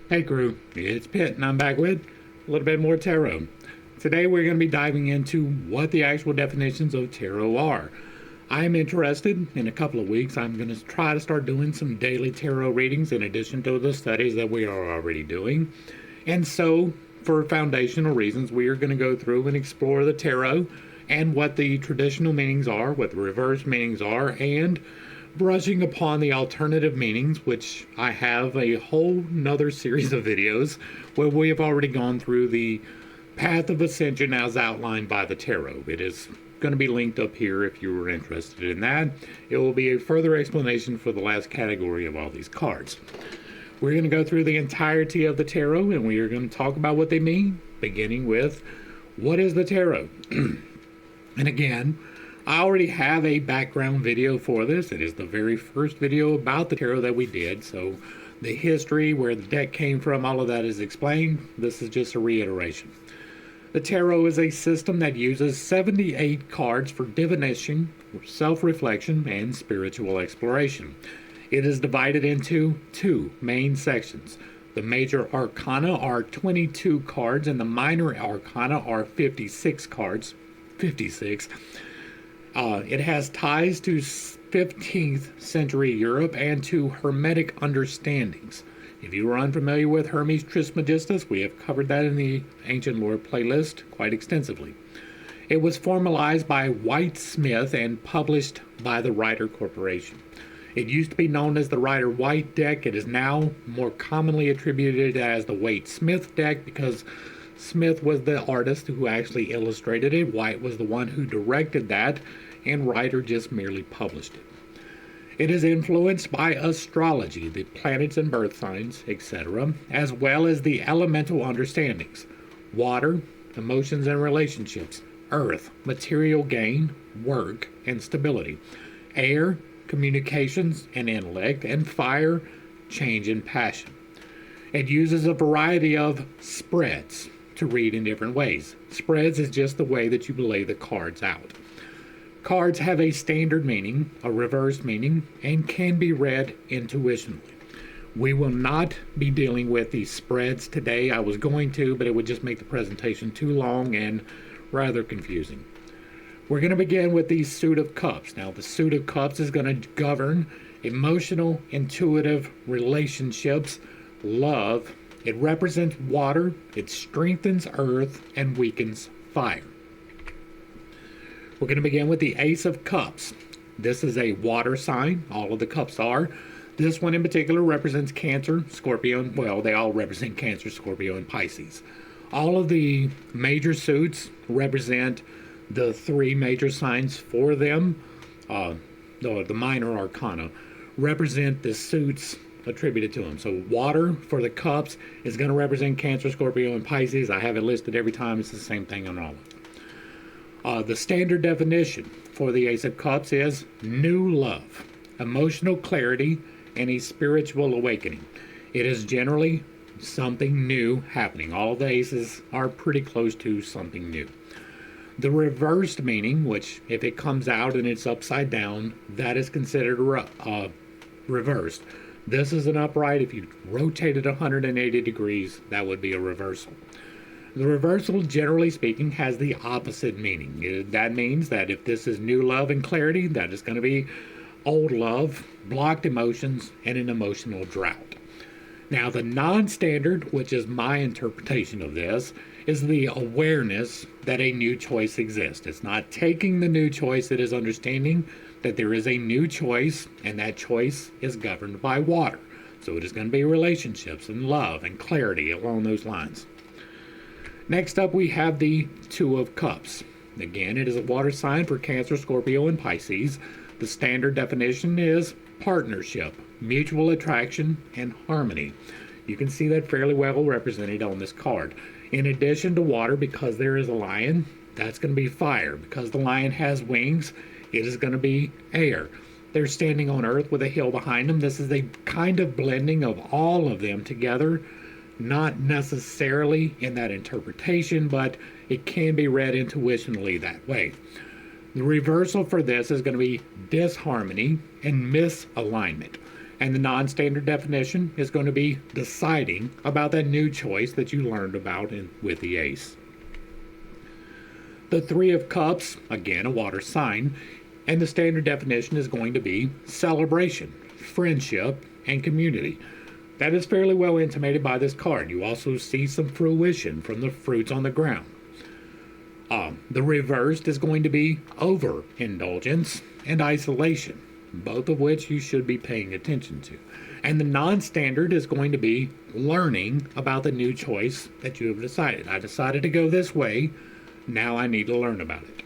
Hey crew, it's Pitt and I'm back with a little bit more tarot. Today we're going to be diving into what the actual definitions of tarot are. I'm interested, in a couple of weeks, I'm going to try to start doing some daily tarot readings in addition to the studies that we are already doing. And so, for foundational reasons, we are going to go through and explore the tarot and what the traditional meanings are, what the reverse meanings are, and brushing upon the alternative meanings, which I have a whole nother series of videos where we have already gone through the path of ascension as outlined by the tarot. It is going to be linked up here if you were interested in that. It will be a further explanation for the last category of all these cards. We're going to go through the entirety of the tarot and we are going to talk about what they mean, beginning with what is the tarot? And again, I already have a background video for this. It is the very first video about the tarot that we did, so the history, where the deck came from, all of that is explained. This is just a reiteration. The tarot is a system that uses 78 cards for divination, self-reflection, and spiritual exploration. It is divided into two main sections. The major arcana are 22 cards, and the minor arcana are 56 cards. 56. It has ties to 15th century Europe and to Hermetic understandings. If you are unfamiliar with Hermes Trismegistus, we have covered that in the Ancient Lore playlist quite extensively. It was formalized by White Smith and published by the Rider Corporation. It used to be known as the Rider White deck. It is now more commonly attributed as the Waite Smith deck because Smith was the artist who actually illustrated it. White was the one who directed that, and Rider just merely published it. It is influenced by astrology, the planets and birth signs, etc., as well as the elemental understandings: water, emotions and relationships; earth, material gain, work, and stability; air, communications and intellect; and fire, change and passion. It uses a variety of spreads to read in different ways. Spreads is just the way that you lay the cards out. Cards have a standard meaning, a reverse meaning, and can be read intuitionally. We will not be dealing with these spreads today. I was going to, but it would just make the presentation too long and rather confusing. We're going to begin with the Suit of Cups. Now, the Suit of Cups is going to govern emotional, intuitive relationships, love. It represents water, it strengthens earth, and weakens fire. We're going to begin with the Ace of Cups. This is a water sign. All of the cups are. This one in particular represents Cancer, Scorpio. Well, they all represent Cancer, Scorpio, and Pisces. All of the major suits represent the three major signs for them. The minor arcana represent the suits attributed to them. So water for the cups is going to represent Cancer, Scorpio, and Pisces. I have it listed every time. It's the same thing on all of them. The standard definition for the Ace of Cups is new love, emotional clarity, and a spiritual awakening. It is generally something new happening. All of the aces are pretty close to something new. The reversed meaning, which if it comes out and it's upside down, that is considered reversed. This is an upright. If you rotate it 180 degrees, that would be a reversal. The reversal, generally speaking, has the opposite meaning. That means that if this is new love and clarity, that is going to be old love, blocked emotions, and an emotional drought. Now, the non-standard, which is my interpretation of this, is the awareness that a new choice exists. It's not taking the new choice, it is understanding that there is a new choice, and that choice is governed by water. So it is going to be relationships and love and clarity along those lines. Next up, we have the Two of Cups. Again, it is a water sign for Cancer, Scorpio, and Pisces. The standard definition is partnership, mutual attraction, and harmony. You can see that fairly well represented on this card. In addition to water, because there is a lion, that's going to be fire. Because the lion has wings, it is going to be air. They're standing on earth with a hill behind them. This is a kind of blending of all of them together. Not necessarily in that interpretation, but it can be read intuitionally that way. The reversal for this is going to be disharmony and misalignment. And the non-standard definition is going to be deciding about that new choice that you learned about with the ace. The Three of Cups, again a water sign, and the standard definition is going to be celebration, friendship, and community. That is fairly well intimated by this card. You also see some fruition from the fruits on the ground. The reversed is going to be overindulgence and isolation, both of which you should be paying attention to. And the non-standard is going to be learning about the new choice that you have decided. I decided to go this way. Now I need to learn about it.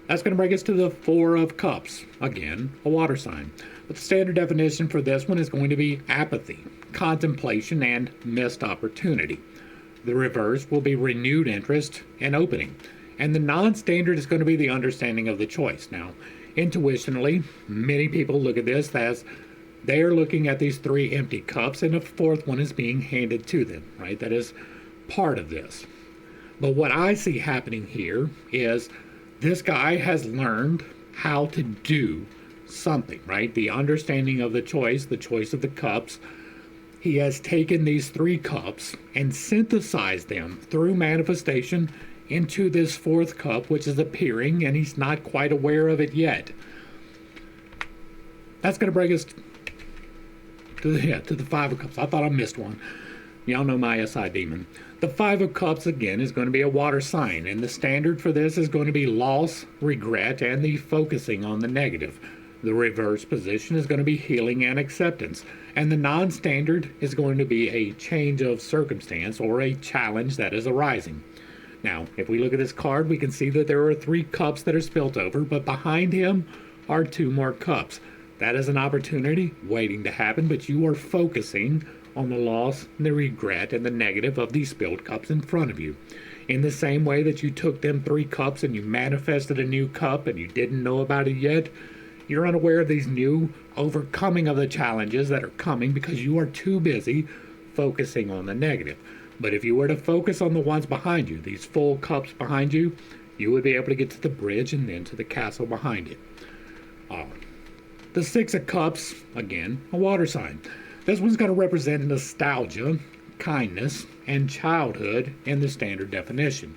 That's going to bring us to the Four of Cups. Again, a water sign. But the standard definition for this one is going to be apathy, contemplation, and missed opportunity. The reverse will be renewed interest and opening. And the non-standard is going to be the understanding of the choice. Now, intuitionally, many people look at this as they are looking at these three empty cups and a fourth one is being handed to them, right? That is part of this. But what I see happening here is this guy has learned how to do something, right? The understanding of the choice of the cups. He has taken these three cups and synthesized them through manifestation into this fourth cup, which is appearing, and he's not quite aware of it yet. That's going to bring us to the Five of Cups. I thought I missed one. Y'all know my SI demon. The Five of Cups, again, is going to be a water sign, and the standard for this is going to be loss, regret, and the focusing on the negative. The reverse position is going to be healing and acceptance, and the non-standard is going to be a change of circumstance or a challenge that is arising. Now, if we look at this card, we can see that there are three cups that are spilt over, but behind him are two more cups. That is an opportunity waiting to happen, but you are focusing on the loss, and the regret, and the negative of these spilled cups in front of you. In the same way that you took them three cups and you manifested a new cup and you didn't know about it yet, you're unaware of these new overcoming of the challenges that are coming because you are too busy focusing on the negative. But if you were to focus on the ones behind you, these full cups behind you, you would be able to get to the bridge and then to the castle behind it. The Six of Cups, again, a water sign. This one's going to represent nostalgia, kindness, and childhood in the standard definition.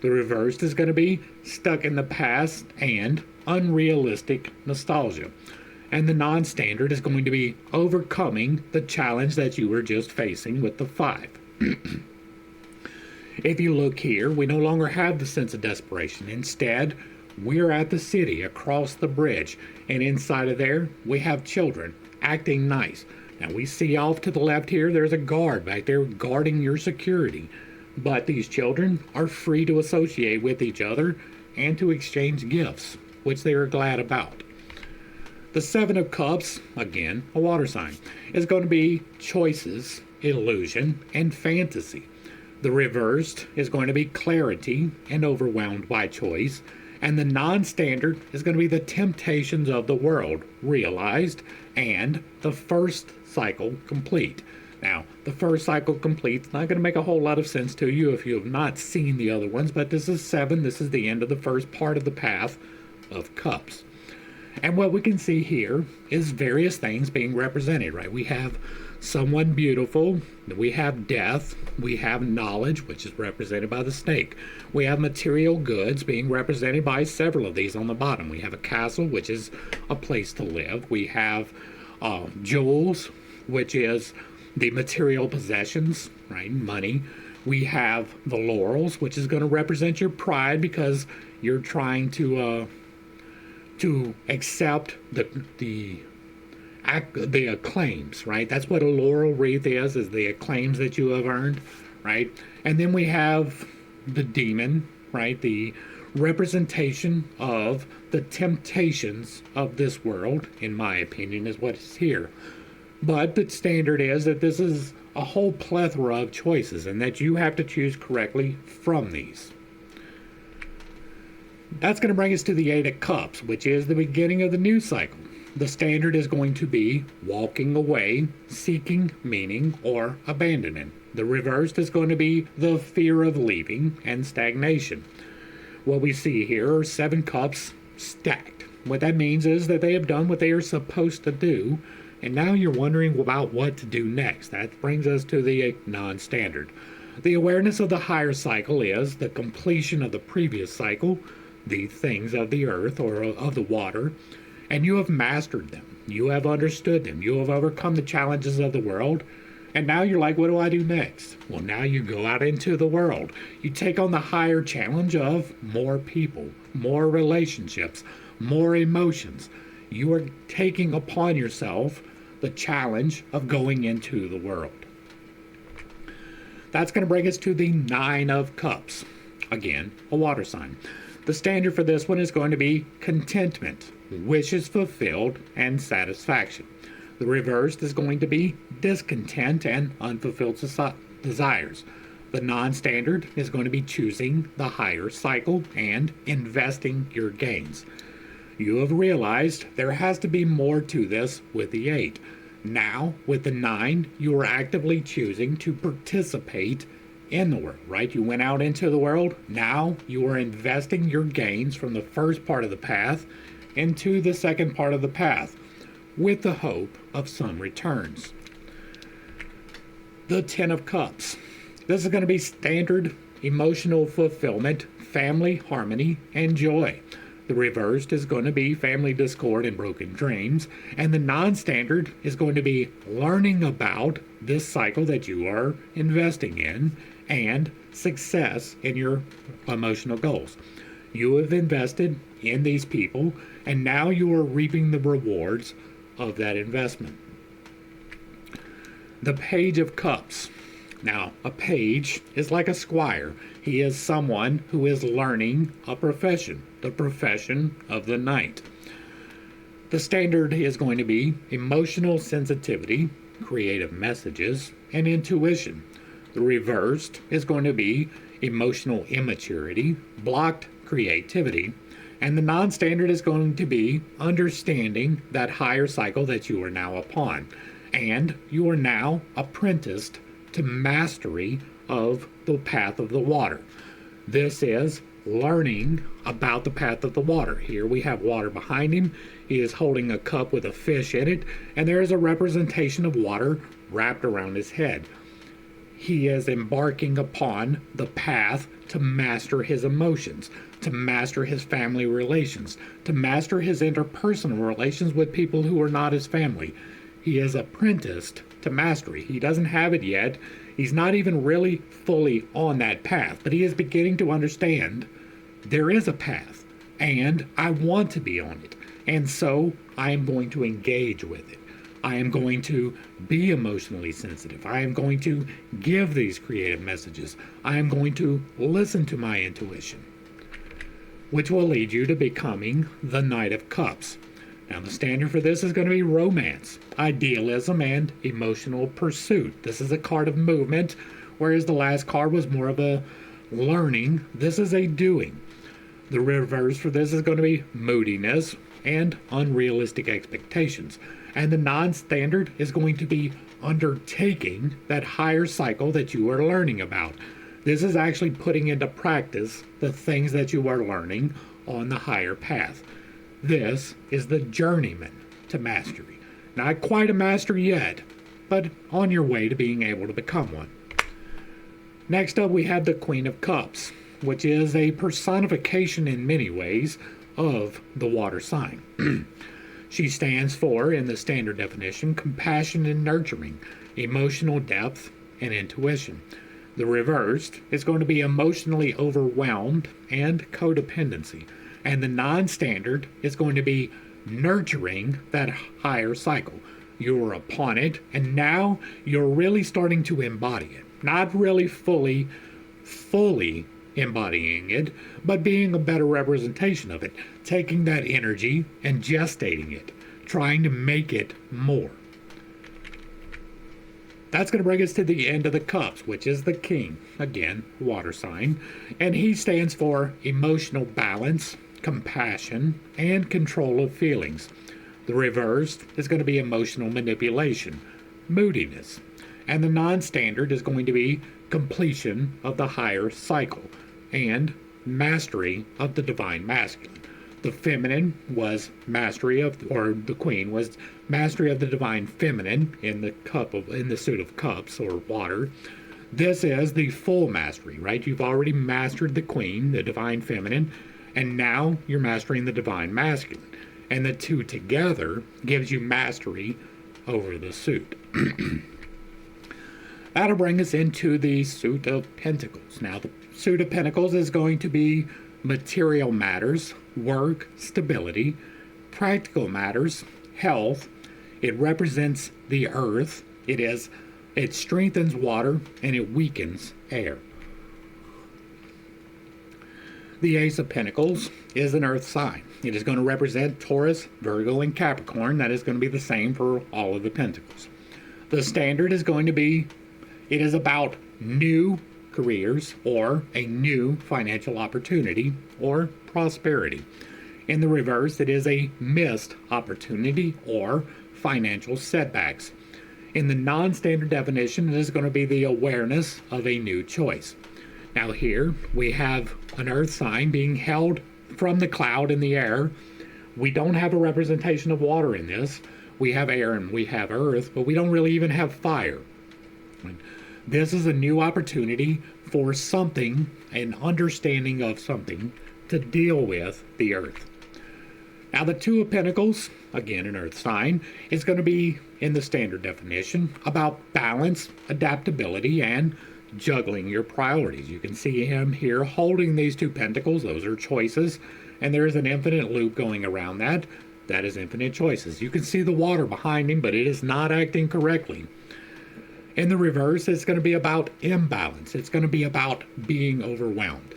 The reversed is going to be stuck in the past and unrealistic nostalgia. And the non-standard is going to be overcoming the challenge that you were just facing with the five. If you look here, we no longer have the sense of desperation. Instead, we're at the city across the bridge, and inside of there, we have children acting nice. Now we see off to the left here, there's a guard back there guarding your security. But these children are free to associate with each other and to exchange gifts, which they are glad about. The Seven of Cups, again, a water sign, is going to be choices, illusion, and fantasy. The reversed is going to be clarity and overwhelmed by choice. And the non-standard is going to be the temptations of the world realized and the first cycle complete. Now, the first cycle complete is not going to make a whole lot of sense to you if you have not seen the other ones, but this is 7. This is the end of the first part of the path of cups. And what we can see here is various things being represented, right? We have someone beautiful, we have death, we have knowledge, which is represented by the snake. We have material goods being represented by several of these on the bottom. We have a castle, which is a place to live. We have jewels, which is the material possessions, right? Money. We have the laurels, which is going to represent your pride because you're trying to accept the acclaims, right? That's what a laurel wreath is the acclaims that you have earned, right? And then we have the demon, right? The representation of the temptations of this world, in my opinion, is what is here. But the standard is that this is a whole plethora of choices and that you have to choose correctly from these. That's going to bring us to the Eight of Cups, which is the beginning of the new cycle. The standard is going to be walking away, seeking meaning, or abandonment. The reversed is going to be the fear of leaving and stagnation. What we see here are 7 cups stacked, What that means is that they have done what they are supposed to do, and now you're wondering about what to do next. That brings us to the non-standard. The awareness of the higher cycle is the completion of the previous cycle, the things of the earth or of the water, and you have mastered them. You have understood them. You have overcome the challenges of the world. And now you're like, what do I do next? Well, now you go out into the world. You take on the higher challenge of more people, more relationships, more emotions. You are taking upon yourself the challenge of going into the world. That's going to bring us to the Nine of Cups. Again, a water sign. The standard for this one is going to be contentment, wishes fulfilled, and satisfaction. The reversed is going to be discontent and unfulfilled desires. The non-standard is going to be choosing the higher cycle and investing your gains. You have realized there has to be more to this with the 8. Now, with the 9, you are actively choosing to participate in the world, right? You went out into the world. Now you are investing your gains from the first part of the path into the second part of the path, with the hope of some returns. The 10 of Cups. This is going to be standard emotional fulfillment, family harmony, and joy. The reversed is going to be family discord and broken dreams. And the non-standard is going to be learning about this cycle that you are investing in and success in your emotional goals. You have invested in these people, and now you are reaping the rewards of that investment. The Page of Cups. Now, a page is like a squire. He is someone who is learning a profession, the profession of the knight. The standard is going to be emotional sensitivity, creative messages, and intuition. The reversed is going to be emotional immaturity, blocked creativity, and the non-standard is going to be understanding that higher cycle that you are now upon. And you are now apprenticed to mastery of the path of the water. This is learning about the path of the water. Here we have water behind him. He is holding a cup with a fish in it, and there is a representation of water wrapped around his head. He is embarking upon the path to master his emotions, to master his family relations, to master his interpersonal relations with people who are not his family. He is apprenticed to mastery. He doesn't have it yet. He's not even really fully on that path, but he is beginning to understand there is a path, and I want to be on it. And so I am going to engage with it. I am going to be emotionally sensitive. I am going to give these creative messages. I am going to listen to my intuition, which will lead you to becoming the Knight of Cups. Now, the standard for this is going to be romance, idealism, and emotional pursuit. This is a card of movement, whereas the last card was more of a learning. This is a doing. The reverse for this is going to be moodiness and unrealistic expectations. And the non-standard is going to be undertaking that higher cycle that you are learning about. This is actually putting into practice the things that you are learning on the higher path. This is the journeyman to mastery. Not quite a master yet, but on your way to being able to become one. Next up, we have the Queen of Cups, which is a personification in many ways of the water sign. She stands for, in the standard definition, compassion and nurturing, emotional depth, and intuition. The reversed is going to be emotionally overwhelmed and codependency. And the non-standard is going to be nurturing that higher cycle. You're upon it, and now you're really starting to embody it. Not really fully embodying it, but being a better representation of it, taking that energy and gestating it, trying to make it more. That's going to bring us to the end of the cups, which is the king, again, water sign, and he stands for emotional balance, compassion, and control of feelings. The reversed is going to be emotional manipulation, moodiness, and the non-standard is going to be completion of the higher cycle and mastery of the divine masculine. The feminine was mastery of, or the queen was mastery of the divine feminine in the suit of cups or water. This is the full mastery, right? You've already mastered the queen, the divine feminine, and now you're mastering the divine masculine. And the two together gives you mastery over the suit. That'll bring us into the suit of pentacles. Now, the suit of pentacles is going to be material matters, work, stability, practical matters, health. It represents the earth. It strengthens water and it weakens air. The Ace of Pentacles is an earth sign. It is going to represent Taurus, Virgo, and Capricorn. That is going to be the same for all of the pentacles. The standard is going to be, it is about new careers or a new financial opportunity or prosperity. In the reverse, it is a missed opportunity or financial setbacks. In the non-standard definition, it is going to be the awareness of a new choice. Now here we have an earth sign being held from the cloud in the air. We don't have a representation of water in this. We have air and we have earth, but we don't really even have fire. This is a new opportunity for something, an understanding of something, to deal with the earth. Now the Two of Pentacles, again an earth sign, is going to be, in the standard definition, about balance, adaptability, and juggling your priorities. You can see him here holding these two pentacles. Those are choices, and there is an infinite loop going around that. That is infinite choices. You can see the water behind him, but it is not acting correctly. In the reverse, it's going to be about imbalance. It's going to be about being overwhelmed.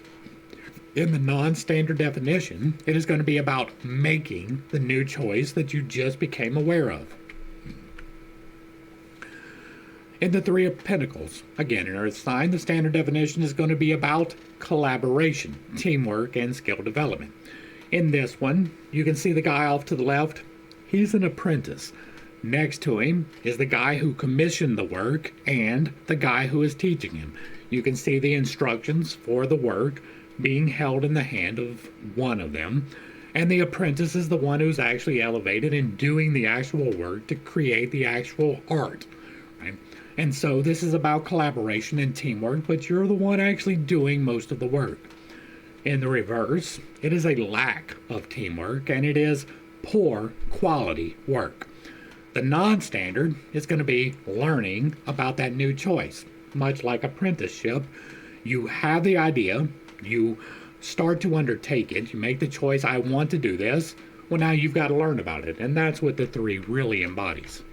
In the non-standard definition, it is going to be about making the new choice that you just became aware of. In the Three of Pentacles, again an earth sign, the standard definition is going to be about collaboration, teamwork, and skill development. In this one, you can see the guy off to the left. He's an apprentice. Next to him is the guy who commissioned the work and the guy who is teaching him. You can see the instructions for the work being held in the hand of one of them, and the apprentice is the one who's actually elevated and doing the actual work to create the actual art. Right? And so this is about collaboration and teamwork, but you're the one actually doing most of the work. In the reverse, it is a lack of teamwork and it is poor quality work. The non-standard is going to be learning about that new choice. Much like apprenticeship, you have the idea, you start to undertake it, you make the choice, I want to do this. Well, now you've got to learn about it, and that's what the three really embodies.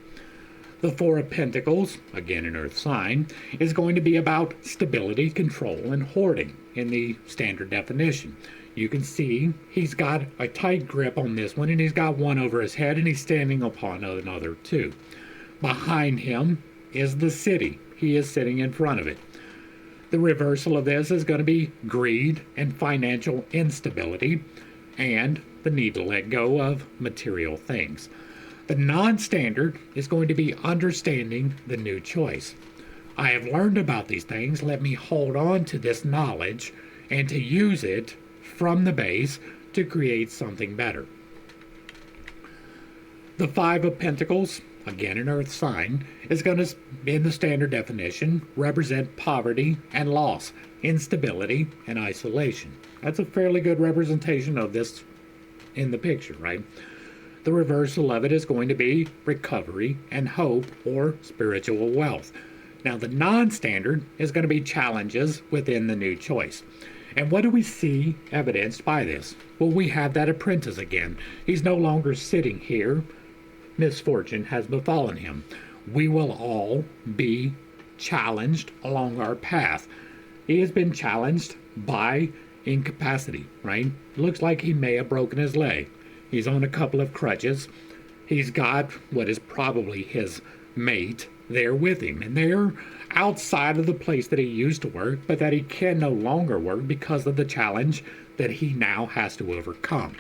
The Four of Pentacles, again an earth sign, is going to be about stability, control, and hoarding in the standard definition. You can see he's got a tight grip on this one, and he's got one over his head, and he's standing upon another too. Behind him is the city. He is sitting in front of it. The reversal of this is going to be greed and financial instability, and the need to let go of material things. The non-standard is going to be understanding the new choice. I have learned about these things. Let me hold on to this knowledge and to use it from the base to create something better. The Five of Pentacles, again an earth sign, is going to, in the standard definition, represent poverty and loss, instability and isolation. That's a fairly good representation of this in the picture, right? The reversal of it is going to be recovery and hope or spiritual wealth. Now, the non-standard is going to be challenges within the new choice. And what do we see evidenced by this? Well, we have that apprentice again. He's no longer sitting here. Misfortune has befallen him. We will all be challenged along our path. He has been challenged by incapacity, right? Looks like he may have broken his leg. He's on a couple of crutches. He's got what is probably his mate there with him, and they're outside of the place that he used to work, but that he can no longer work because of the challenge that he now has to overcome.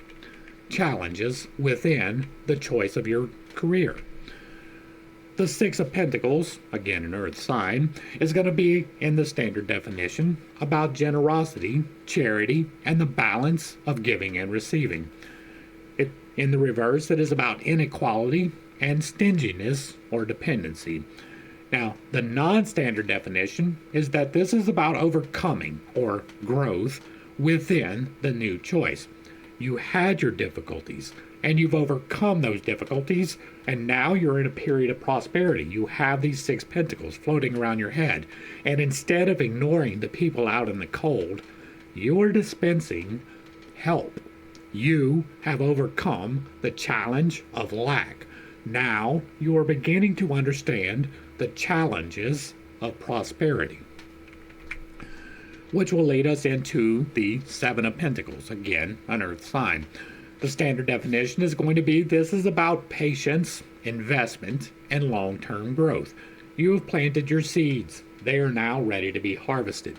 Challenges within the choice of your career. The Six of Pentacles, again an earth sign, is going to be, in the standard definition, about generosity, charity, and the balance of giving and receiving. In the reverse, it is about inequality and stinginess or dependency. Now, the non-standard definition is that this is about overcoming or growth within the new choice. You had your difficulties and you've overcome those difficulties, and now you're in a period of prosperity. You have these 6 pentacles floating around your head, and instead of ignoring the people out in the cold, you are dispensing help. You have overcome the challenge of lack. Now you are beginning to understand the challenges of prosperity, which will lead us into the 7 of Pentacles, again, an earth sign. The standard definition is going to be this is about patience, investment, and long-term growth. You have planted your seeds. They are now ready to be harvested.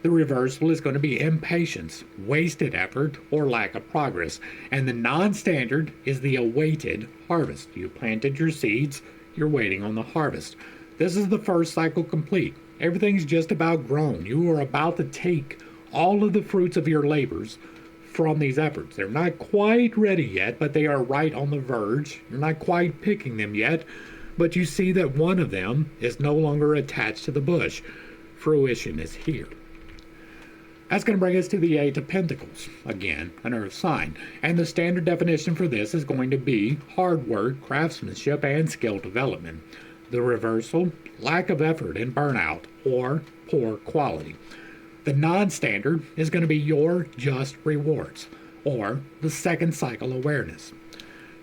The reversal is going to be impatience, wasted effort, or lack of progress. And the non-standard is the awaited harvest. You planted your seeds, you're waiting on the harvest. This is the first cycle complete. Everything's just about grown. You are about to take all of the fruits of your labors from these efforts. They're not quite ready yet, but they are right on the verge. You're not quite picking them yet, but you see that one of them is no longer attached to the bush. Fruition is here. That's going to bring us to the 8 of Pentacles, again, an earth sign. And the standard definition for this is going to be hard work, craftsmanship, and skill development. The reversal, lack of effort and burnout, or poor quality. The non-standard is going to be your just rewards, or the second cycle awareness.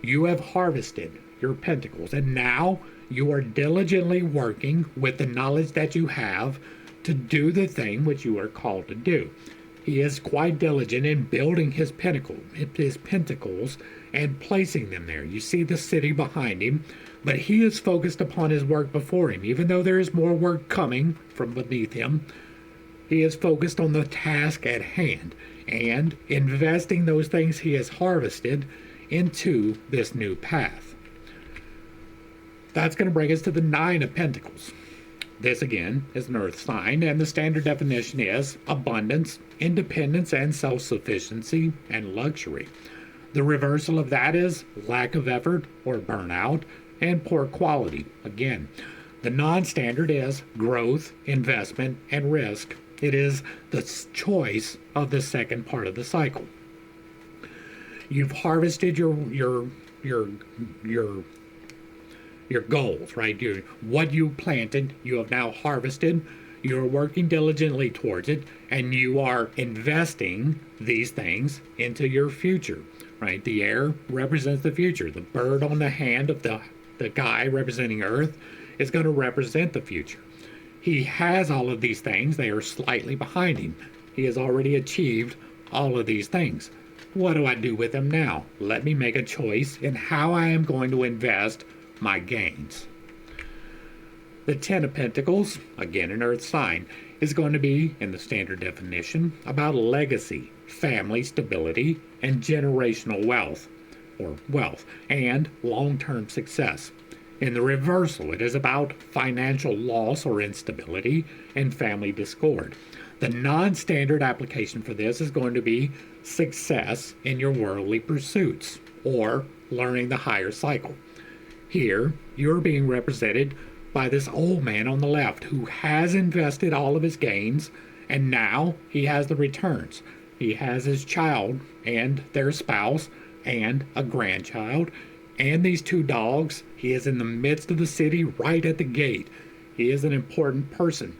You have harvested your pentacles, and now you are diligently working with the knowledge that you have to do the thing which you are called to do. He is quite diligent in building his pentacles and placing them there. You see the city behind him, but he is focused upon his work before him. Even though there is more work coming from beneath him, he is focused on the task at hand and investing those things he has harvested into this new path. That's going to bring us to the 9 of Pentacles. This again is an earth sign, and the standard definition is abundance, independence, and self-sufficiency and luxury. The reversal of that is lack of effort or burnout and poor quality. Again, the non-standard is growth, investment, and risk. It is the choice of the second part of the cycle. You've harvested your goals, right? What you planted, you have now harvested. You're working diligently towards it, and you are investing these things into your future, right? The air represents the future. The bird on the hand of the guy representing Earth is going to represent the future. He has all of these things. They are slightly behind him. He has already achieved all of these things. What do I do with them now? Let me make a choice in how I am going to invest my gains. The 10 of Pentacles, again an earth sign, is going to be, in the standard definition, about legacy, family stability, and generational wealth, and long-term success. In the reversal, it is about financial loss or instability and family discord. The non-standard application for this is going to be success in your worldly pursuits or learning the higher cycle. Here, you're being represented by this old man on the left who has invested all of his gains, and now he has the returns. He has his child and their spouse and a grandchild and these 2 dogs. He is in the midst of the city, right at the gate. He is an important person,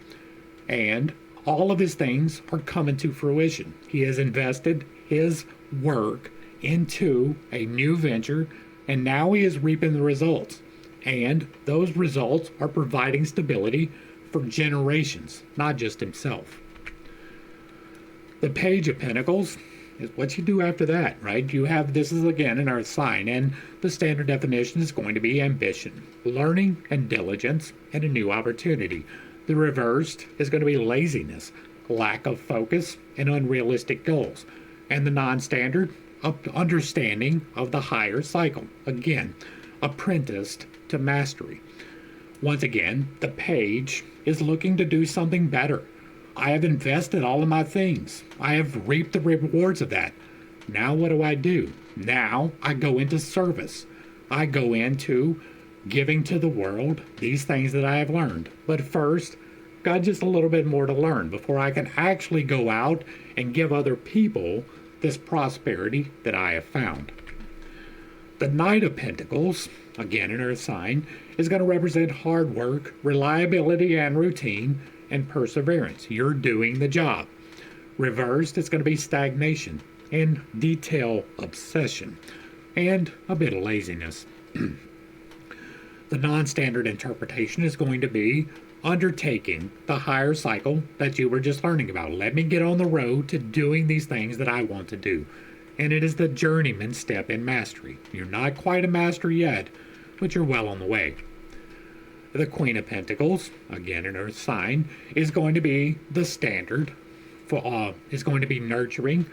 and all of his things are coming to fruition. He has invested his work into a new venture, and now he is reaping the results. And those results are providing stability for generations, not just himself. The Page of Pentacles is what you do after that, right? You have, this is again an earth sign, and the standard definition is going to be ambition, learning and diligence, and a new opportunity. The reversed is going to be laziness, lack of focus, and unrealistic goals. And the non-standard, understanding of the higher cycle. Again, apprenticed to mastery. Once again, the page is looking to do something better. I have invested all of my things. I have reaped the rewards of that. Now what do? Now I go into service. I go into giving to the world these things that I have learned. But first, got just a little bit more to learn before I can actually go out and give other people this prosperity that I have found. The Knight of Pentacles, again an earth sign, is going to represent hard work, reliability and routine, and perseverance. You're doing the job. Reversed, it's going to be stagnation and detail obsession and a bit of laziness. The non-standard interpretation is going to be undertaking the higher cycle that you were just learning about. Let me get on the road to doing these things that I want to do. And it is the journeyman step in mastery. You're not quite a master yet, but you're well on the way. The Queen of Pentacles, again an earth sign, is going to be the standard is going to be nurturing,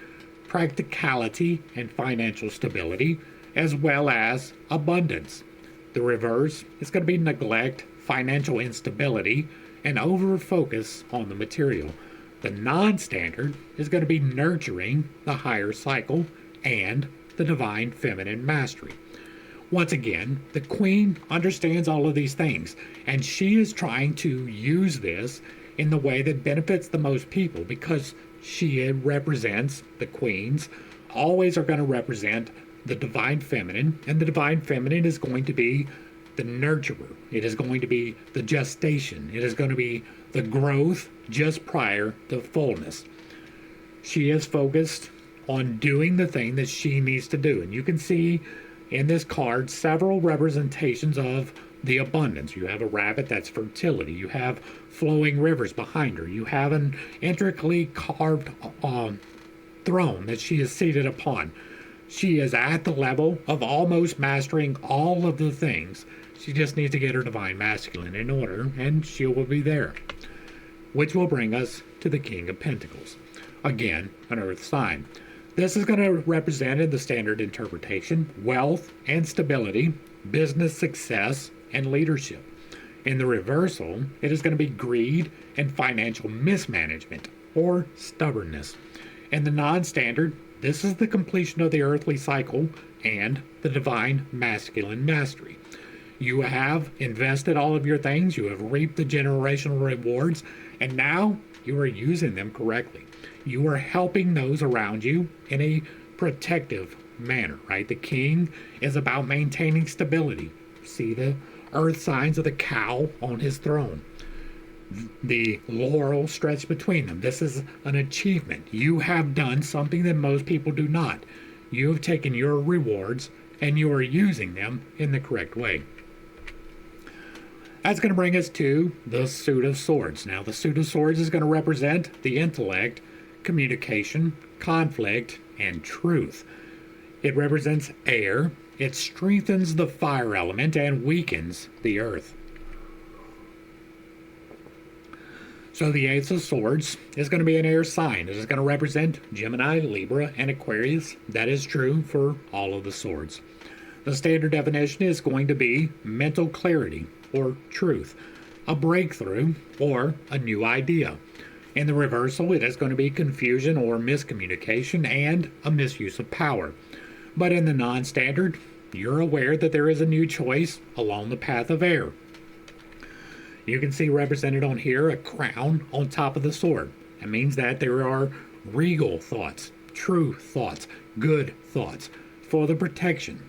practicality, and financial stability, as well as abundance. The reverse is going to be neglect, financial instability, and over-focus on the material. The non-standard is going to be nurturing the higher cycle and the divine feminine mastery. Once again, the Queen understands all of these things, and she is trying to use this in the way that benefits the most people, because she represents, the Queens always are going to represent the divine feminine, and the divine feminine is going to be the nurturer. It is going to be the gestation. It is going to be the growth just prior to fullness. She is focused on doing the thing that she needs to do. And you can see in this card several representations of the abundance. You have a rabbit, that's fertility. You have flowing rivers behind her. You have an intricately carved throne that she is seated upon. She is at the level of almost mastering all of the things. She just needs to get her divine masculine in order, and she will be there. Which will bring us to the King of Pentacles. Again, an earth sign. This is going to represent in the standard interpretation wealth and stability, business success, and leadership. In the reversal, it is going to be greed and financial mismanagement or stubbornness. In the non-standard, this is the completion of the earthly cycle and the divine masculine mastery. You have invested all of your things, you have reaped the generational rewards, and now you are using them correctly. You are helping those around you in a protective manner, right? The king is about maintaining stability. See the earth signs of the cow on his throne. The laurel stretched between them. This is an achievement. You have done something that most people do not. You have taken your rewards and you are using them in the correct way. That's going to bring us to the Suit of Swords. Now, the Suit of Swords is going to represent the intellect, communication, conflict, and truth. It represents air. It strengthens the fire element and weakens the earth. So the Ace of Swords is going to be an air sign. It is going to represent Gemini, Libra, and Aquarius. That is true for all of the swords. The standard definition is going to be mental clarity or truth, a breakthrough or a new idea. In the reversal, it is going to be confusion or miscommunication and a misuse of power. But in the non-standard, you're aware that there is a new choice along the path of air. You can see represented on here a crown on top of the sword. That means that there are regal thoughts, true thoughts, good thoughts for the protection.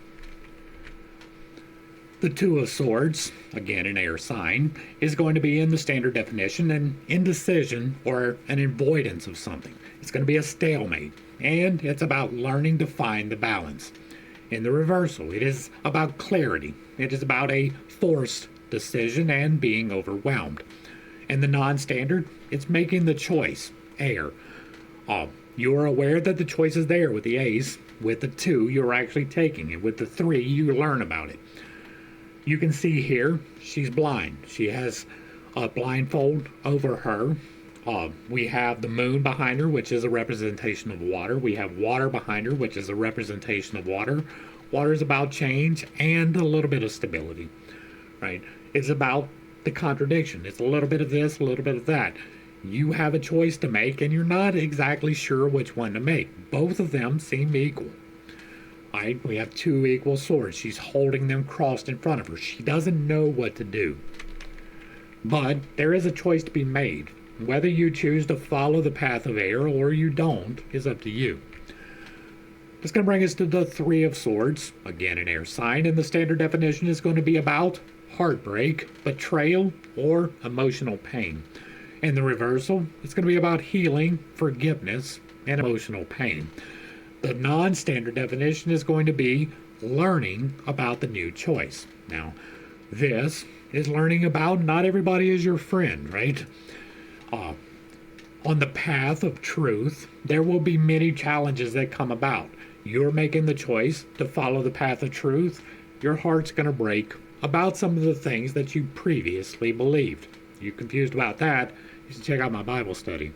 The Two of Swords, again an air sign, is going to be in the standard definition an indecision or an avoidance of something. It's going to be a stalemate, and it's about learning to find the balance. In the reversal, it is about clarity. It is about a forced decision and being overwhelmed. In the non-standard, it's making the choice, air. You are aware that the choice is there with the ace. With the 2, you're actually taking it. With the 3, you learn about it. You can see here, she's blind. She has a blindfold over her. We have the moon behind her, which is a representation of water. We have water behind her, which is a representation of water. Water is about change and a little bit of stability, right? It's about the contradiction. It's a little bit of this, a little bit of that. You have a choice to make, and you're not exactly sure which one to make. Both of them seem equal. Right? We have two equal swords. She's holding them crossed in front of her. She doesn't know what to do. But there is a choice to be made. Whether you choose to follow the path of air or you don't is up to you. It's going to bring us to the Three of Swords, again an air sign, and the standard definition is going to be about heartbreak, betrayal, or emotional pain. In the reversal, it's going to be about healing, forgiveness, and emotional pain. The non-standard definition is going to be learning about the new choice. Now, this is learning about not everybody is your friend, right? On the path of truth, there will be many challenges that come about. You're making the choice to follow the path of truth. Your heart's going to break about some of the things that you previously believed. If you're confused about that, you should check out my Bible study.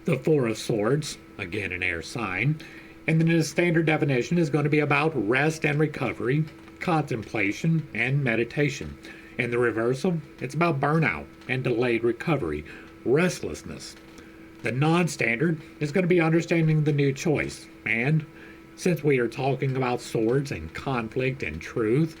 The Four of Swords, again an air sign, and then the standard definition is going to be about rest and recovery, contemplation, and meditation. In the reversal, it's about burnout and delayed recovery, restlessness. The non-standard is going to be understanding the new choice. And since we are talking about swords and conflict and truth,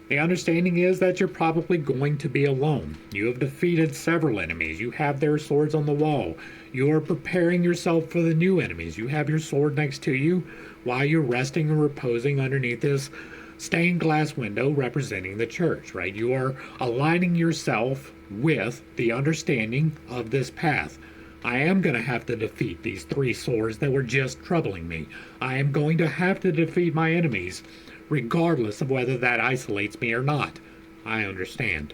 the understanding is that you're probably going to be alone. You have defeated several enemies. You have their swords on the wall. You are preparing yourself for the new enemies. You have your sword next to you while you're resting and reposing underneath this stained glass window representing the church, right? You are aligning yourself with the understanding of this path. I am going to have to defeat these three swords that were just troubling me. I am going to have to defeat my enemies, regardless of whether that isolates me or not. I understand.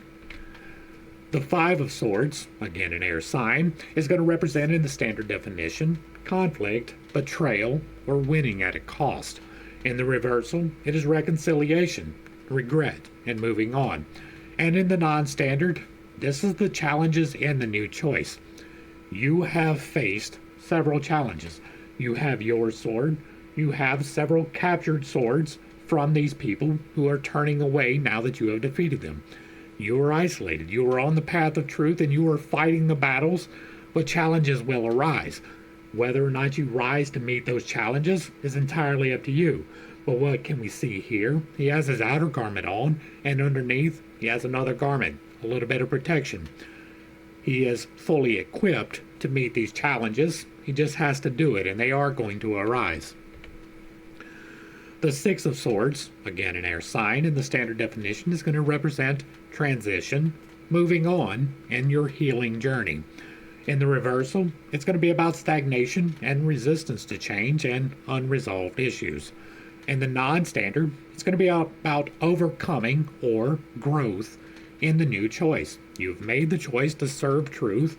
The Five of Swords, again an air sign, is going to represent in the standard definition conflict, betrayal, or winning at a cost. In the reversal, it is reconciliation, regret, and moving on. And in the non-standard, this is the challenges in the new choice. You have faced several challenges. You have your sword. You have several captured swords from these people who are turning away now that you have defeated them. You are isolated. You are on the path of truth and you are fighting the battles, but challenges will arise. Whether or not you rise to meet those challenges is entirely up to you. But what can we see here? He has his outer garment on, and underneath he has another garment, a little bit of protection. He is fully equipped to meet these challenges. He just has to do it, and they are going to arise. The Six of Swords, again an air sign, in the standard definition is going to represent transition, moving on, and your healing journey. In the reversal, it's going to be about stagnation and resistance to change and unresolved issues. In the non-standard, it's going to be about overcoming or growth in the new choice. You've made the choice to serve truth.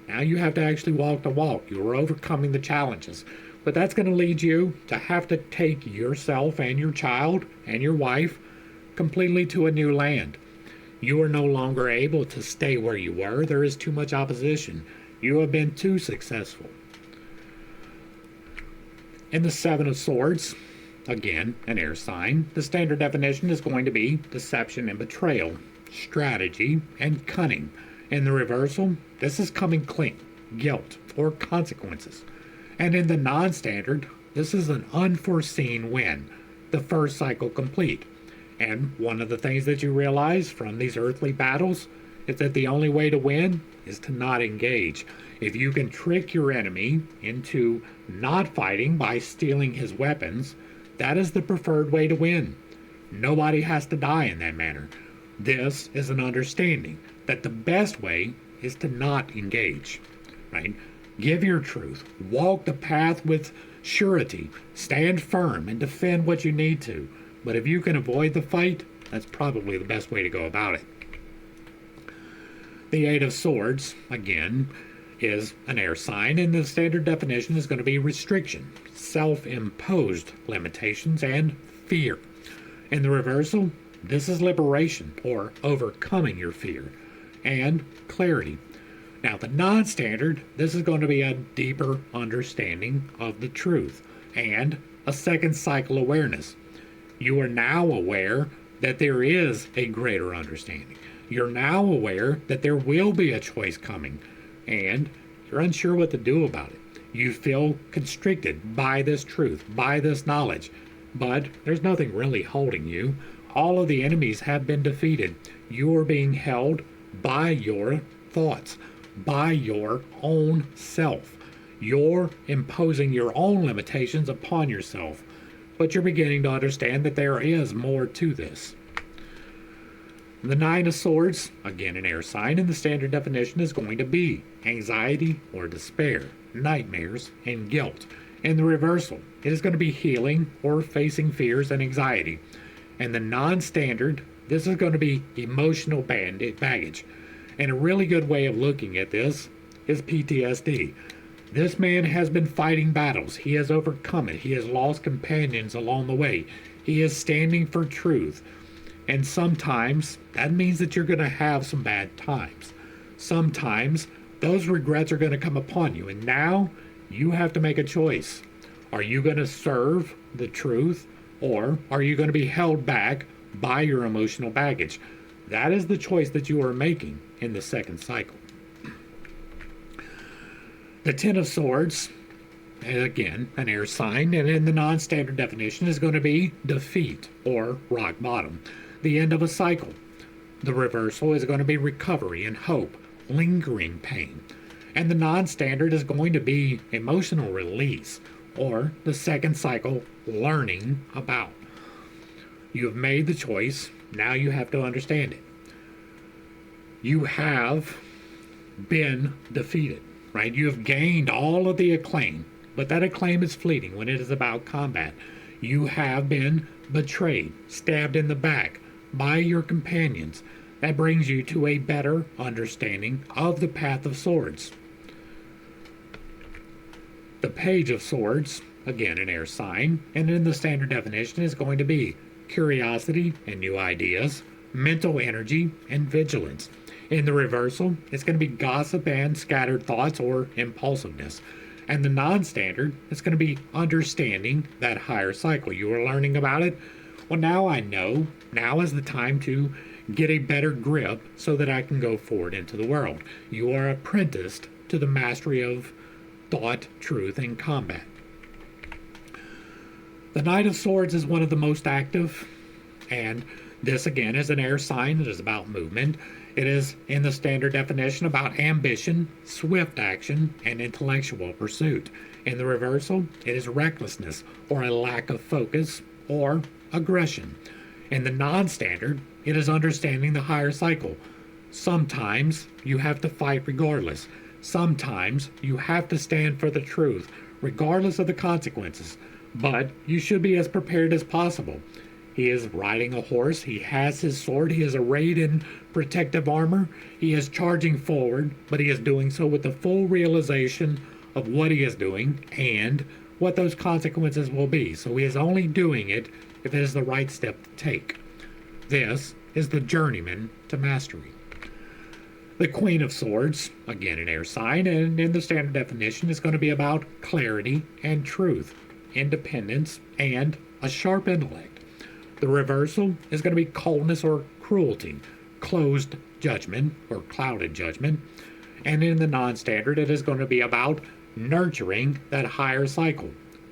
Now you have to actually walk the walk. You are overcoming the challenges. But that's going to lead you to have to take yourself and your child and your wife completely to a new land. You are no longer able to stay where you were. There is too much opposition. You have been too successful. In the Seven of Swords, again, an air sign, the standard definition is going to be deception and betrayal, strategy and cunning. In the reversal, this is coming clean, guilt, or consequences. And in the non-standard, this is an unforeseen win, the first cycle complete. And one of the things that you realize from these earthly battles is that the only way to win is to not engage. If you can trick your enemy into not fighting by stealing his weapons, that is the preferred way to win. Nobody has to die in that manner. This is an understanding that the best way is to not engage, right? Give your truth. Walk the path with surety. Stand firm and defend what you need to. But if you can avoid the fight, that's probably the best way to go about it. The Eight of Swords, again, is an air sign, and the standard definition is going to be restriction, self-imposed limitations, and fear. In the reversal, this is liberation, or overcoming your fear, and clarity. Now, the non-standard, this is going to be a deeper understanding of the truth and a second cycle awareness. You are now aware that there is a greater understanding. You're now aware that there will be a choice coming, and you're unsure what to do about it. You feel constricted by this truth, by this knowledge, but there's nothing really holding you. All of the enemies have been defeated. You are being held by your thoughts, by your own self. You're imposing your own limitations upon yourself, but you're beginning to understand that there is more to this. The Nine of Swords, again an air sign, and the standard definition is going to be anxiety or despair, nightmares, and guilt. In the reversal, it is going to be healing or facing fears and anxiety. And the non-standard, this is going to be emotional baggage. And a really good way of looking at this is PTSD. This man has been fighting battles. He has overcome it. He has lost companions along the way. He is standing for truth. And sometimes that means that you're going to have some bad times. Sometimes those regrets are going to come upon you. And now you have to make a choice. Are you going to serve the truth, or are you going to be held back by your emotional baggage? That is the choice that you are making in the second cycle. The Ten of Swords, again, an air sign, and in the non-standard definition is going to be defeat or rock bottom, the end of a cycle. The reversal is going to be recovery and hope, lingering pain. And the non-standard is going to be emotional release, or the second cycle, learning about. You have made the choice, now you have to understand it. You have been defeated, right? You have gained all of the acclaim, but that acclaim is fleeting when it is about combat. You have been betrayed, stabbed in the back by your companions. That brings you to a better understanding of the Path of Swords. The Page of Swords, again an air sign, and in the standard definition is going to be curiosity and new ideas, mental energy, and vigilance. In the reversal, it's going to be gossip and scattered thoughts or impulsiveness. And the non-standard is going to be understanding that higher cycle. You are learning about it. Well, now I know. Now is the time to get a better grip so that I can go forward into the world. You are apprenticed to the mastery of thought, truth, and combat. The Knight of Swords is one of the most active, and this again is an air sign. It is about movement. It is, in the standard definition, about ambition, swift action, and intellectual pursuit. In the reversal, it is recklessness, or a lack of focus, or aggression. In the non-standard, it is understanding the higher cycle. Sometimes you have to fight regardless. Sometimes you have to stand for the truth, regardless of the consequences. But you should be as prepared as possible. He is riding a horse. He has his sword. He is arrayed in protective armor. He is charging forward, but he is doing so with the full realization of what he is doing and what those consequences will be. So he is only doing it if it is the right step to take. This is the journeyman to mastery. The Queen of Swords, again an air sign, and in the standard definition is going to be about clarity and truth, independence, and a sharp intellect. The reversal is going to be coldness or cruelty, closed judgment or clouded judgment. And in the non-standard, it is going to be about nurturing that higher cycle.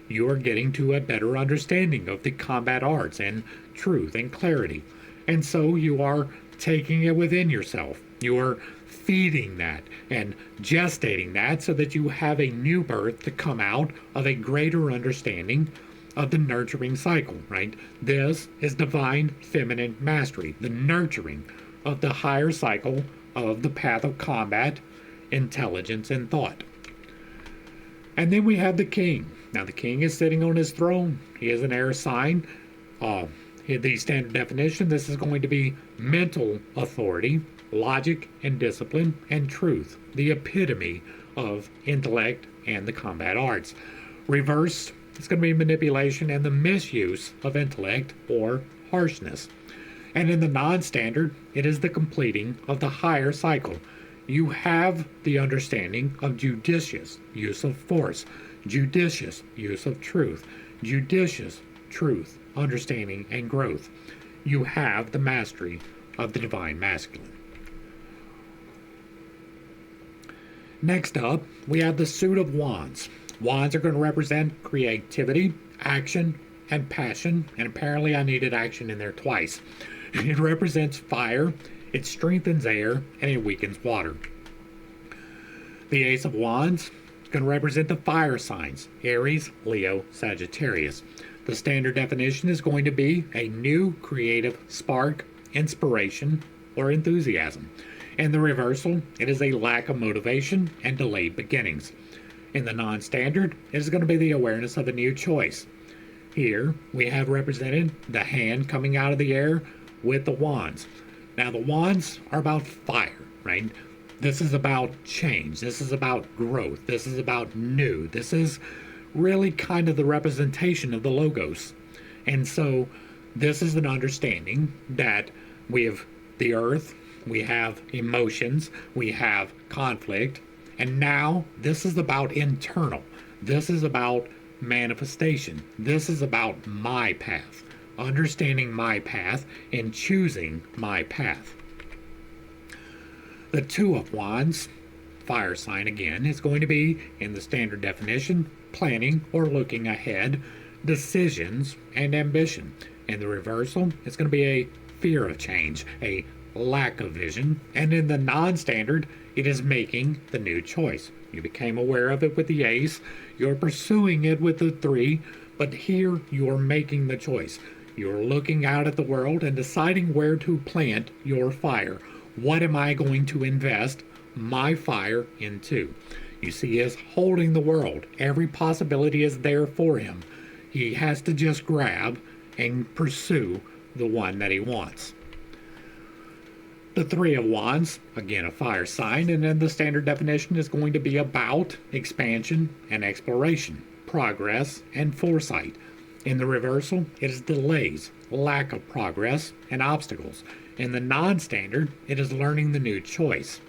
You are getting to a better understanding of the combat arts and truth and clarity. And so you are taking it within yourself. You are feeding that and gestating that so that you have a new birth to come out of a greater understanding of the nurturing cycle, right? This is divine feminine mastery, the nurturing of the higher cycle of the path of combat, intelligence, and thought. And then we have the king. Now the king is sitting on his throne. He is an air sign. In the standard definition, this is going to be mental authority, logic and discipline, and truth, the epitome of intellect and the combat arts. Reversed, it's going to be manipulation and the misuse of intellect or harshness. And in the non-standard, it is the completing of the higher cycle. You have the understanding of judicious use of force, judicious use of truth, judicious truth, understanding, and growth. You have the mastery of the divine masculine. Next up, we have the suit of wands. Wands are going to represent creativity, action, and passion, and apparently I needed action in there twice. It represents fire, it strengthens air, and it weakens water. The Ace of Wands is going to represent the fire signs: Aries, Leo, Sagittarius. The standard definition is going to be a new creative spark, inspiration, or enthusiasm. In the reversal, it is a lack of motivation and delayed beginnings. In the non-standard, it is going to be the awareness of a new choice. Here, we have represented the hand coming out of the air with the wands. Now, the wands are about fire, right? This is about change. This is about growth. This is about new. This is really kind of the representation of the logos. And so, this is an understanding that we have the earth, we have emotions, we have conflict, and now this is about internal. This is about manifestation. This is about my path, understanding my path and choosing my path. The Two of Wands, fire sign again, is going to be, in the standard definition, planning or looking ahead, decisions, and ambition. In the reversal, it's going to be a fear of change, a lack of vision, and in the non-standard, it is making the new choice. You became aware of it with the ace, you're pursuing it with the 3, but here you're making the choice. You're looking out at the world and deciding where to plant your fire. What am I going to invest my fire into? You see, he is holding the world. Every possibility is there for him. He has to just grab and pursue the one that he wants. The Three of Wands, again a fire sign, and then the standard definition is going to be about expansion and exploration, progress and foresight. In the reversal, it is delays, lack of progress, and obstacles. In the non-standard, it is learning the new choice.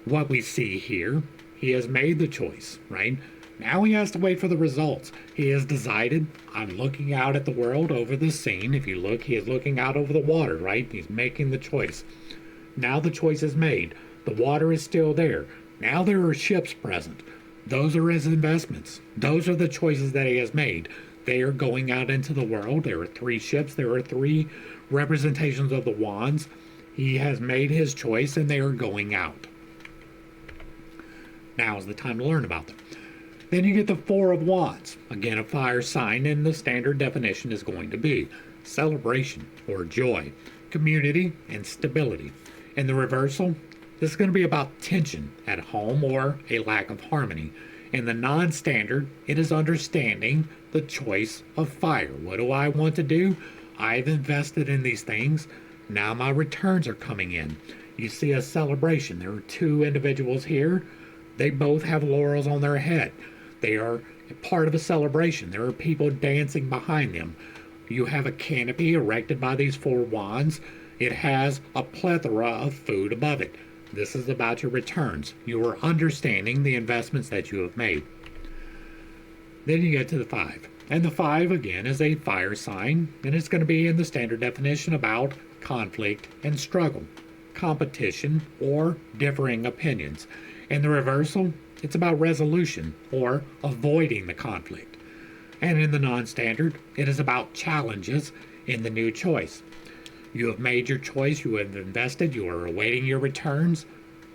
What we see here, he has made the choice, right? Now he has to wait for the results. He has decided, I'm looking out at the world over the scene. If you look, he is looking out over the water, right? He's making the choice. Now the choice is made. The water is still there. Now there are ships present. Those are his investments. Those are the choices that he has made. They are going out into the world. There are 3 ships. There are 3 representations of the wands. He has made his choice and they are going out. Now is the time to learn about them. Then you get the Four of Wands. Again, a fire sign, and the standard definition is going to be celebration or joy, community, and stability. In the reversal, this is going to be about tension at home or a lack of harmony. In the non-standard, it is understanding the choice of fire. What do I want to do? I've invested in these things. Now my returns are coming in. You see a celebration. There are 2 individuals here. They both have laurels on their head. They are part of a celebration. There are people dancing behind them. You have a canopy erected by these 4 wands. It has a plethora of food above it. This is about your returns. You are understanding the investments that you have made. Then you get to the 5. And the 5, again, is a fire sign, and it's going to be in the standard definition about conflict and struggle, competition, or differing opinions. In the reversal, it's about resolution, or avoiding the conflict. And in the non-standard, it is about challenges in the new choice. You have made your choice, you have invested, you are awaiting your returns.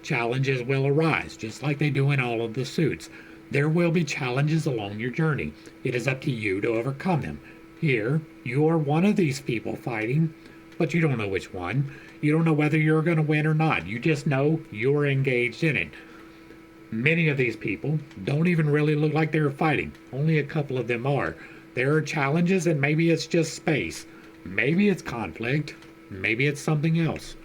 Challenges will arise, just like they do in all of the suits. There will be challenges along your journey. It is up to you to overcome them. Here, you are one of these people fighting, but you don't know which one. You don't know whether you're going to win or not. You just know you're engaged in it. Many of these people don't even really look like they're fighting. Only a couple of them are. There are challenges, and maybe it's just space. Maybe it's conflict. Maybe it's something else.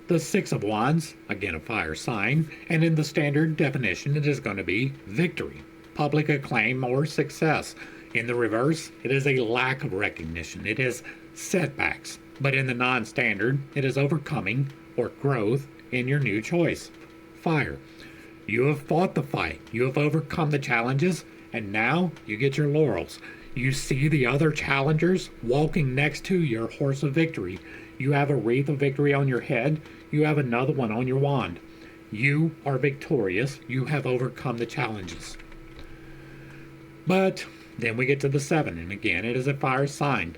The Six of Wands, again a fire sign, and in the standard definition it is going to be victory, public acclaim, or success. In the reverse, it is a lack of recognition. It is setbacks. But in the non-standard, it is overcoming or growth in your new choice. Fire. You have fought the fight. You have overcome the challenges, and now you get your laurels. You see the other challengers walking next to your horse of victory. You have a wreath of victory on your head. You have another one on your wand. You are victorious. You have overcome the challenges. But then we get to the 7, and again, it is a fire sign.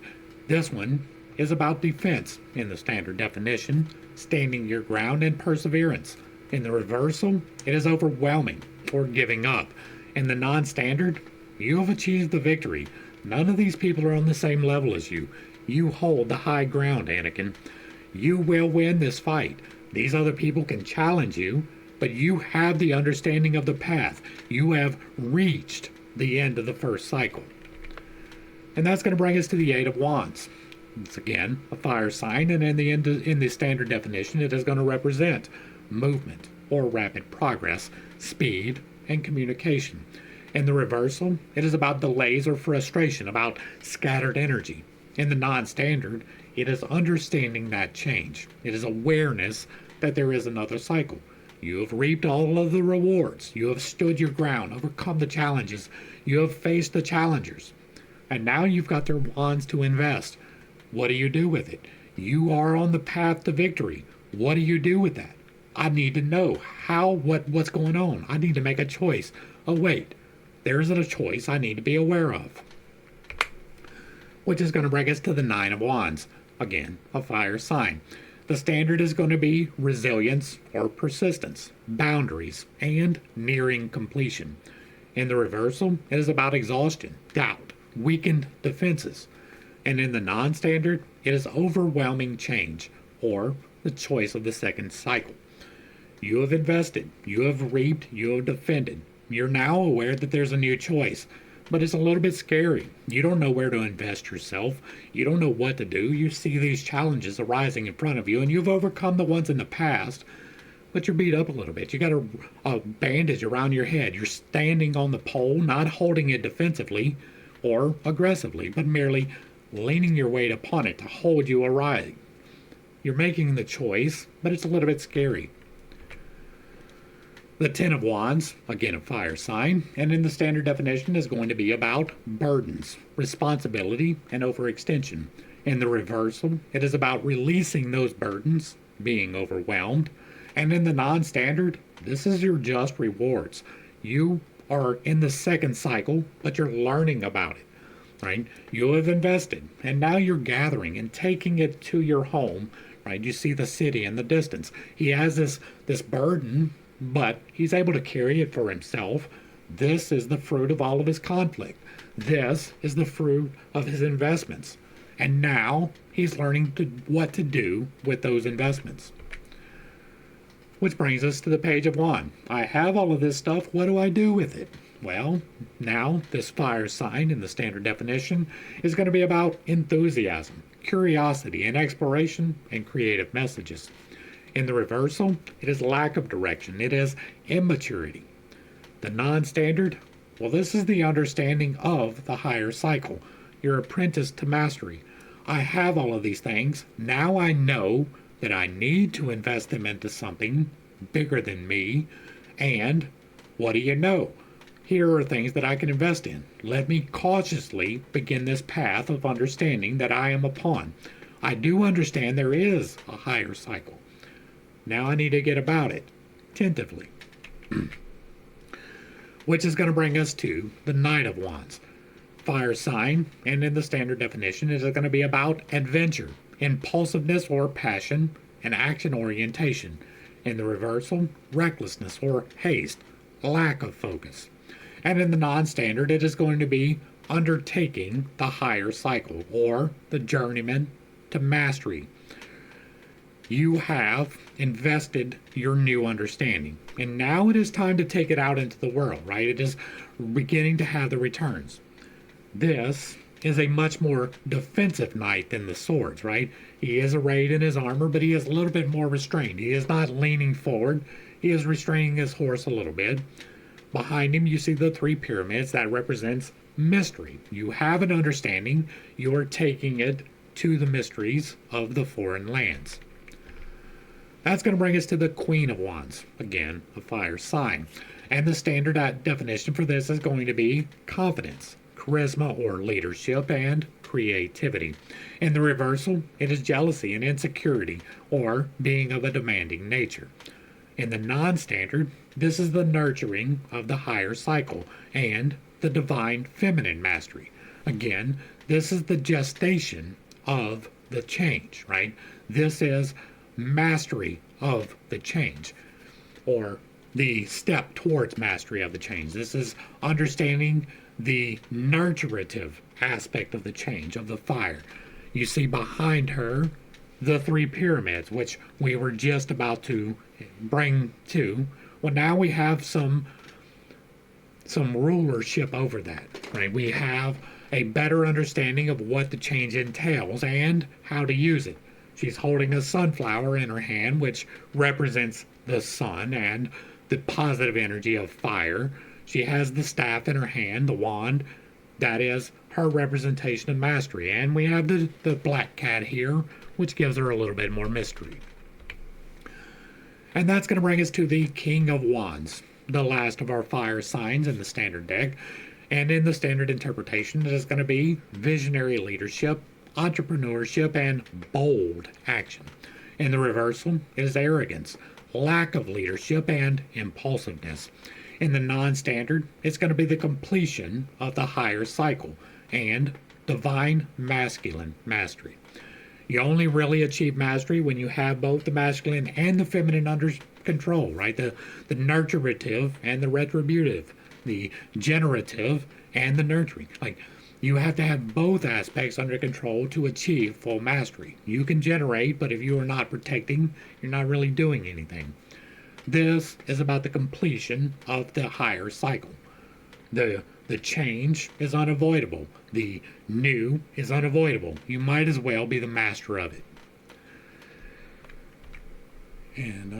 This one is about defense in the standard definition, standing your ground, and perseverance. In the reversal, it is overwhelming or giving up. In the non-standard, you have achieved the victory. None of these people are on the same level as you. You hold the high ground, Anakin. You will win this fight. These other people can challenge you, but you have the understanding of the path. You have reached the end of the first cycle. And that's going to bring us to the 8 of Wands. It's again a fire sign, and in the standard definition, it is going to represent movement or rapid progress, speed, and communication. In the reversal, it is about delays or frustration, about scattered energy. In the non-standard, it is understanding that change. It is awareness that there is another cycle. You have reaped all of the rewards. You have stood your ground, overcome the challenges. You have faced the challengers. And now you've got their wands to invest. What do you do with it? You are on the path to victory. What do you do with that? I need to know what's going on. I need to make a choice. Oh, wait, there's a choice I need to be aware of. Which is going to bring us to the 9 of Wands. Again, a fire sign. The standard is going to be resilience or persistence, boundaries, and nearing completion. In the reversal, it is about exhaustion, doubt, weakened defenses. And in the non-standard, it is overwhelming change, or the choice of the second cycle. You have invested, you have reaped, you have defended. You're now aware that there's a new choice, but it's a little bit scary. You don't know where to invest yourself. You don't know what to do. You see these challenges arising in front of you, and you've overcome the ones in the past, but you're beat up a little bit. You got a bandage around your head. You're standing on the pole, not holding it defensively or aggressively, but merely leaning your weight upon it to hold you upright. You're making the choice, but it's a little bit scary. The 10 of Wands, again a fire sign, and in the standard definition is going to be about burdens, responsibility, and overextension. In the reversal, it is about releasing those burdens, being overwhelmed. And in the non-standard, this is your just rewards. You are in the second cycle, but you're learning about it, right? You have invested, and now you're gathering and taking it to your home, right? You see the city in the distance. He has this burden, but he's able to carry it for himself. This is the fruit of all of his conflict. This is the fruit of his investments. And now he's learning what to do with those investments. Which brings us to the Page of Wands. I have all of this stuff. What do I do with it? Well, now this fire sign in the standard definition is going to be about enthusiasm, curiosity, and exploration, and creative messages. In the reversal, it is lack of direction. It is immaturity. The non-standard, well, this is the understanding of the higher cycle. You're apprenticed to mastery. I have all of these things. Now I know that I need to invest them into something bigger than me. And what do you know? Here are things that I can invest in. Let me cautiously begin this path of understanding that I am upon. I do understand there is a higher cycle. Now I need to get about it, tentatively. Which is going to bring us to the Knight of Wands. Fire sign, and in the standard definition, is going to be about adventure, impulsiveness or passion, and action orientation. In the reversal, recklessness or haste, lack of focus. And in the non-standard, it is going to be undertaking the higher cycle, or the journeyman to mastery. You have invested your new understanding, and now it is time to take it out into the world, right? It is beginning to have the returns. This is a much more defensive knight than the swords, right? He is arrayed in his armor, but he is a little bit more restrained. He is not leaning forward. He is restraining his horse a little bit. Behind him, you see the 3 pyramids. That represents mystery. You have an understanding. You are taking it to the mysteries of the foreign lands. That's going to bring us to the Queen of Wands. Again, a fire sign. And the standard definition for this is going to be confidence, charisma or leadership, and creativity. In the reversal, it is jealousy and insecurity, or being of a demanding nature. In the non-standard, this is the nurturing of the higher cycle and the divine feminine mastery. Again, this is the gestation of the change, right? This is mastery of the change, or the step towards mastery of the change. This is understanding the nurturative aspect of the change, of the fire. You see behind her the three pyramids, which we were just about to bring to. Well, now we have some rulership over that, right? We have a better understanding of what the change entails and how to use it. She's holding a sunflower in her hand, which represents the sun and the positive energy of fire. She has the staff in her hand, the wand, that is her representation of mastery. And we have the black cat here, which gives her a little bit more mystery. And that's going to bring us to the King of Wands, the last of our fire signs in the standard deck. And in the standard interpretation, it is going to be visionary leadership, entrepreneurship, and bold action. In the reversal, it is arrogance, lack of leadership, and impulsiveness. In the non-standard, it's going to be the completion of the higher cycle and divine masculine mastery. You only really achieve mastery when you have both the masculine and the feminine under control, right? The nurturative and the retributive, the generative and the nurturing. Like, you have to have both aspects under control to achieve full mastery. You can generate, but if you are not protecting, you're not really doing anything. This is about the completion of the higher cycle. The change is unavoidable. The new is unavoidable. You might as well be the master of it. And